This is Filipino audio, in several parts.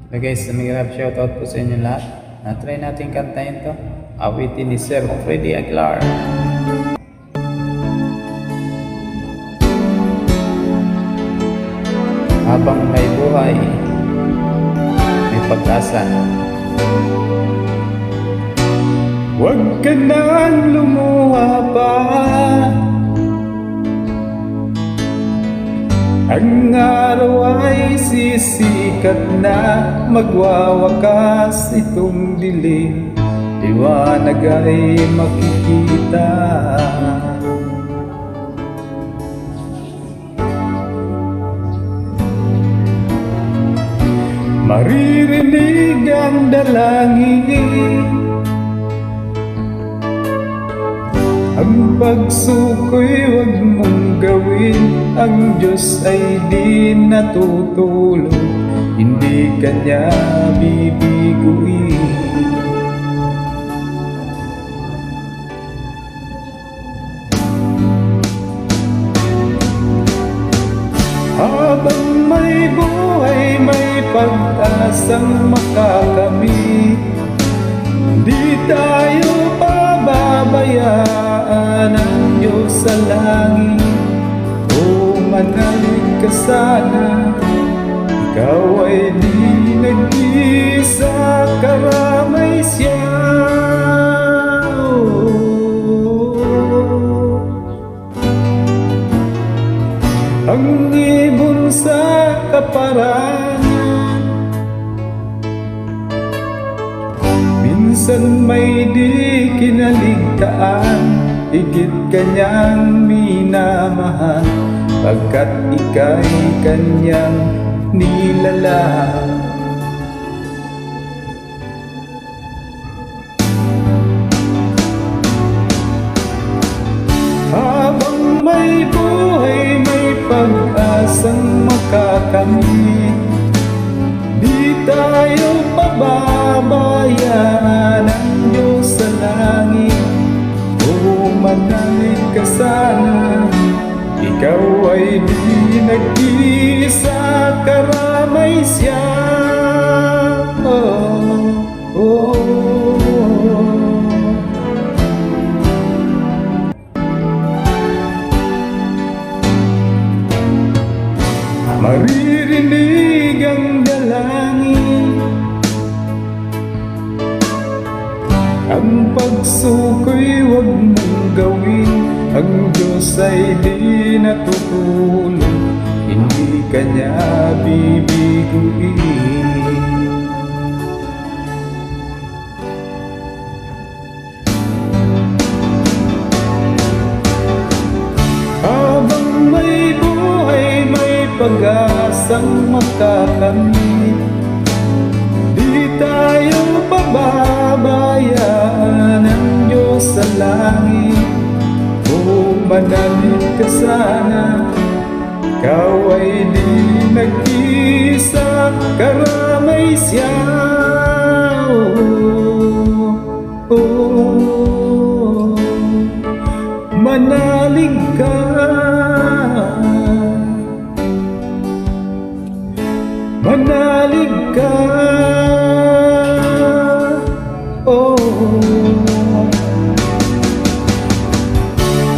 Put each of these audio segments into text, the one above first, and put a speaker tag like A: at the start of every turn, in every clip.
A: Okay guys, mahirap shoutout po sa inyo lahat. Na-try natin kantahin to. Awitin ni Sir Freddy Aguilar. Habang may buhay, may pag-asa. Huwag ka nang lumuha pa. Ang araw ay sisikat na, magwawakas itong dilim, liwanag ay makikita. Maririnig ang dalangin, ang pagsuko'y huwag mong gawin. Ang Diyos ay di natutulog, hindi Kanya bibiguin. Habang may buhay, may pag-asang makakamit. Di tayo pababayaan ang Diyos sa langit. O manalig ka sana, ikaw ay di nag-isa, karamay siya. Ang ibon sa kaparangan, minsan may di kinaligtaan. Higit Kanyang minamahal, pagkat ika'y Kanyang nilalang. Habang may buhay, may pag-asang makakamit. Di tayo pababayaan ang Diyos sa langit. O manalig ka sana, ikaw ay di nag-isa, karamay siya. Maririnig ang dalangin, ang pagsuko'y huwag mong gawin. Ang Diyos ay di natutulog, hindi Kanya bibiguin. Habang may buhay, may pag-asang makakamit. Di tayo pababayaan ang Diyos sa langit. O manalig ka sana, ikaw ay di nag-isa, karamay siya. Manalig ka, manalig ka.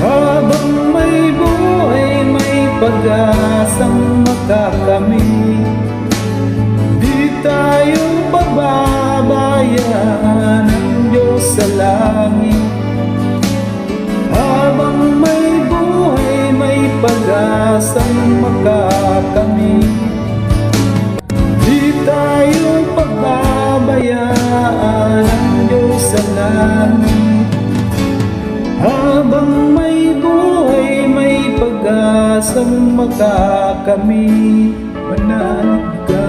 A: Habang may buhay, may pag-asang makakamit. Di tayo pababayaan ang Diyos sa langit. Habang may buhay, may pag-asang makakamit. Di tayo pababayaan ang Diyos sa langit. Habang may buhay, may pag-asang makakamit. Manalig ka.